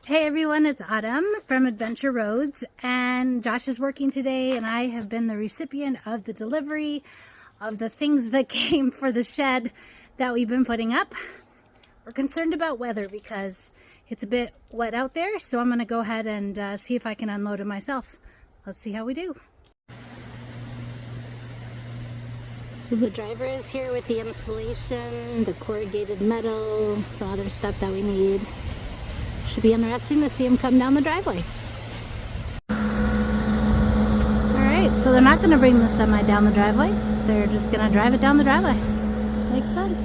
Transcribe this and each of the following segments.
Hey everyone, it's Autumn from Adventure Roads, and Josh is working today, and I have been the recipient of the delivery of the things that came for the shed that we've been putting up. We're concerned about weather because it's a bit wet out there, so I'm going to go ahead and see if I can unload it myself. Let's see how we do. So the driver is here with the insulation, the corrugated metal, some other stuff that we need. Should be interesting to see him come down the driveway. Alright, so they're not going to bring the semi down the driveway. They're just going to drive it down the driveway. Makes sense.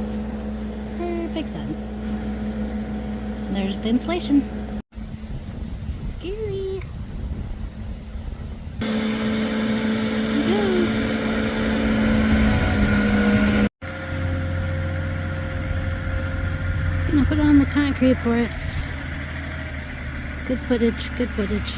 Perfect sense. And there's the insulation. Scary. It's going to put on the concrete for us. Good footage, good footage.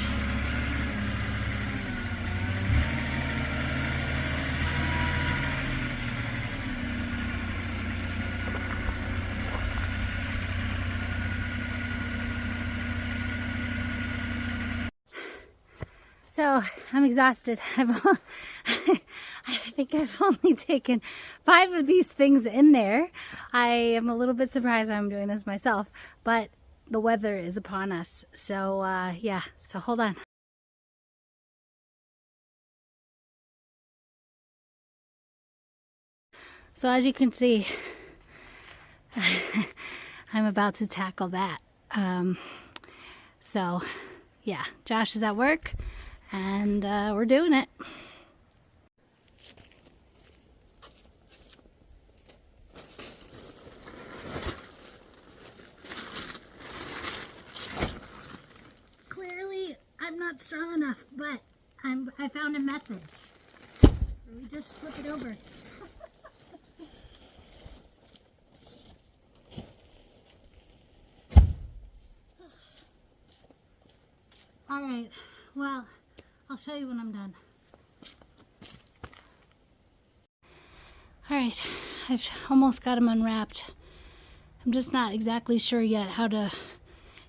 So, I'm exhausted. I think I've only taken 5 of these things in there. I am a little bit surprised I'm doing this myself, but the weather is upon us, so yeah, so hold on. So as you can see, I'm about to tackle that. So yeah, Josh is at work and we're doing it. I'm not strong enough, but I found a method. We just flip it over. Alright, well, I'll show you when I'm done. Alright, I've almost got them unwrapped. I'm just not exactly sure yet how to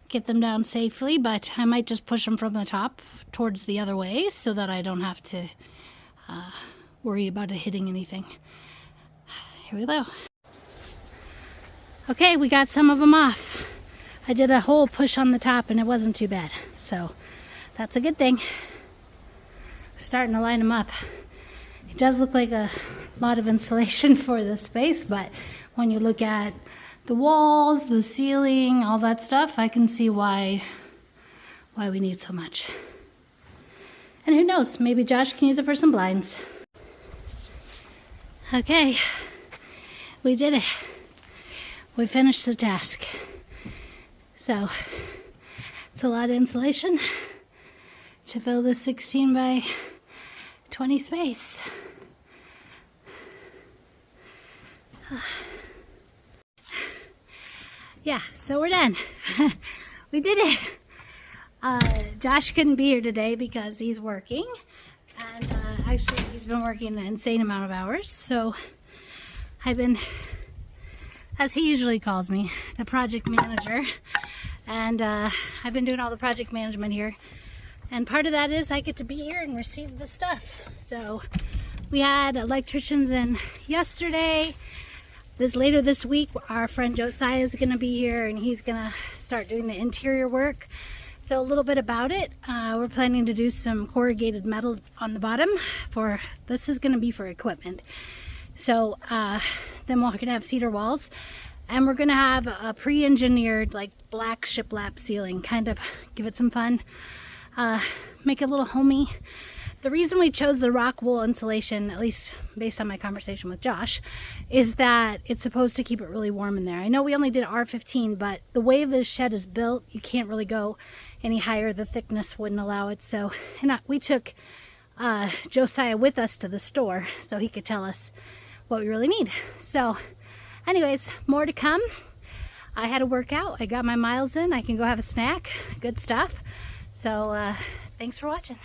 get them down safely, but I might just push them from the top towards the other way so that I don't have to worry about it hitting anything. Here we go. Okay, we got some of them off. I did a whole push on the top and it wasn't too bad, so that's a good thing. We're starting to line them up. It does look like a lot of insulation for the space, but when you look at the walls, the ceiling, all that stuff, I can see why we need so much. And who knows, maybe Josh can use it for some blinds. Okay, we did it. We finished the task. So, it's a lot of insulation to fill this 16 by 20 space. Yeah, so we're done. We did it. Josh couldn't be here today because he's working, and actually he's been working an insane amount of hours, so I've been, as he usually calls me, the project manager, and I've been doing all the project management here, and part of that is I get to be here and receive the stuff. So we had electricians in yesterday. Later this week, our friend Josiah is going to be here, and he's going to start doing the interior work. So a little bit about it. We're planning to do some corrugated metal on the bottom. This is going to be for equipment. So then we're going to have cedar walls, and we're going to have a pre-engineered like black shiplap ceiling. Kind of give it some fun. Make it a little homey. The reason we chose the rock wool insulation, at least based on my conversation with Josh, is that it's supposed to keep it really warm in there. I know we only did R15, but the way the shed is built, you can't really go any higher. The thickness wouldn't allow it. So we took Josiah with us to the store so he could tell us what we really need. So anyways, more to come. I had a workout. I got my miles in. I can go have a snack. Good stuff. So thanks for watching.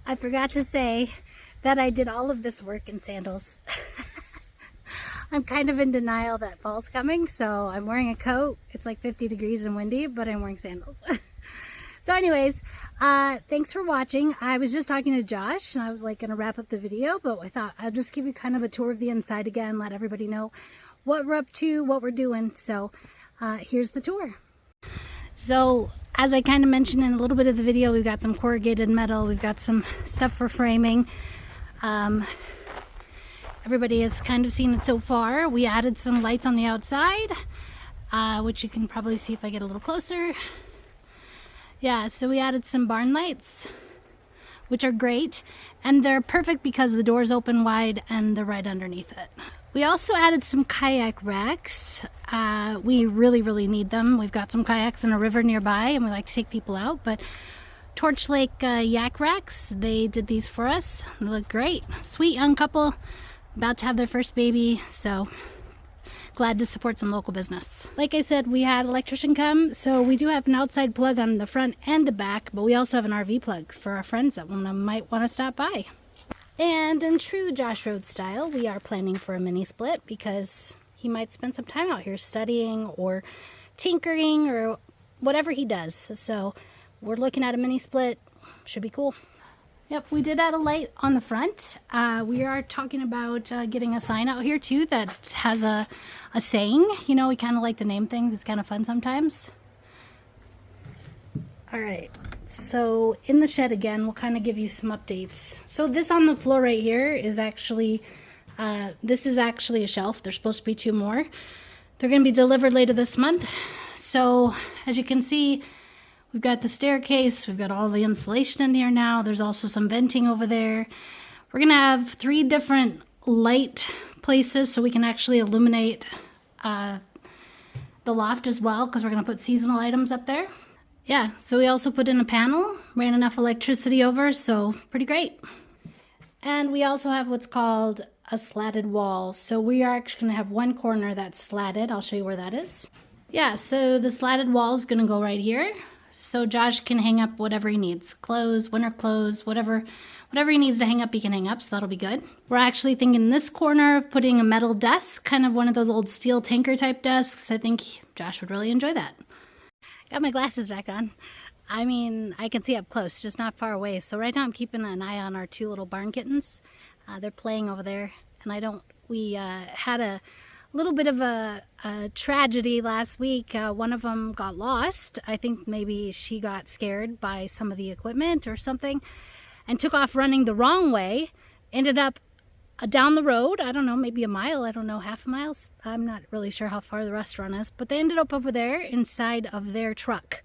I forgot to say that I did all of this work in sandals. I'm kind of in denial that fall's coming, so I'm wearing a coat. It's like 50 degrees and windy, but I'm wearing sandals. So anyways, thanks for watching. I was just talking to Josh and I was like going to wrap up the video, but I thought I'll just give you kind of a tour of the inside again, let everybody know what we're up to, what we're doing. So here's the tour. So as I kind of mentioned in a little bit of the video, we've got some corrugated metal, we've got some stuff for framing. Everybody has kind of seen it so far. We added some lights on the outside, which you can probably see if I get a little closer. Yeah, so we added some barn lights, which are great, and they're perfect because the doors open wide and they're right underneath it. We also added some kayak racks. We really need them. We've got some kayaks in a river nearby and we like to take people out, but Torch Lake yak racks, they did these for us. They look great. Sweet young couple, about to have their first baby, so glad to support some local business. Like I said, we had an electrician come, so we do have an outside plug on the front and the back, but we also have an RV plug for our friends that might want to stop by. And in true Josh Rhoades style, we are planning for a mini split because he might spend some time out here studying or tinkering or whatever he does. So we're looking at a mini split. Should be cool. Yep, we did add a light on the front. We are talking about getting a sign out here too that has a saying. You know, we kind of like to name things. It's kind of fun sometimes. All right, so in the shed again, we'll kind of give you some updates. So this on the floor right here is actually, this is actually a shelf. There's supposed to be 2 more. They're going to be delivered later this month. So as you can see, we've got the staircase, we've got all the insulation in here now. There's also some venting over there. We're gonna have 3 different light places so we can actually illuminate the loft as well, because we're gonna put seasonal items up there. Yeah, so we also put in a panel, ran enough electricity over, so pretty great. And we also have what's called a slatted wall. So we are actually gonna have one corner that's slatted. I'll show you where that is. Yeah, so the slatted wall is gonna go right here. So Josh can hang up whatever he needs. Clothes, winter clothes, whatever he needs to hang up, he can hang up, so that'll be good. We're actually thinking in this corner of putting a metal desk, kind of one of those old steel tanker type desks. I think Josh would really enjoy that. Got my glasses back on. I mean, I can see up close, just not far away. So right now I'm keeping an eye on our 2 little barn kittens. They're playing over there, and we had a little bit of a tragedy last week. One of them got lost. I think maybe she got scared by some of the equipment or something and took off running the wrong way. Ended up down the road, I don't know, maybe a mile, I don't know, half a mile. I'm not really sure how far the restaurant is, but they ended up over there inside of their truck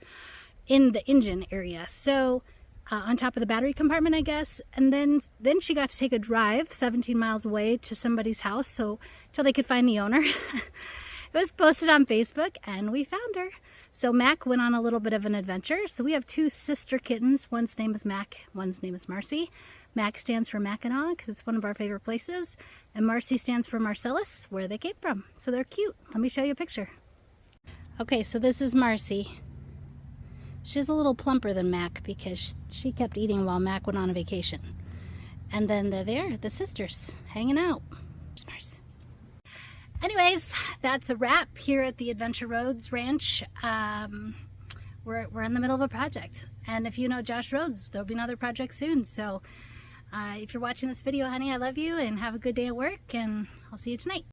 in the engine area. So on top of the battery compartment, I guess. And then she got to take a drive 17 miles away to somebody's house, so till they could find the owner. It was posted on Facebook and we found her. So Mac went on a little bit of an adventure. So we have 2 sister kittens. One's name is Mac, one's name is Marcy. Mac stands for Mackinac because it's one of our favorite places. And Marcy stands for Marcellus, where they came from. So they're cute. Let me show you a picture. Okay, so this is Marcy. She's a little plumper than Mac because she kept eating while Mac went on a vacation. And then they're there, the sisters, hanging out. Marcy. Anyways, that's a wrap here at the Adventure Rhoades Ranch. We're in the middle of a project. And if you know Josh Rhoades, there'll be another project soon. So if you're watching this video, honey, I love you and have a good day at work, and I'll see you tonight.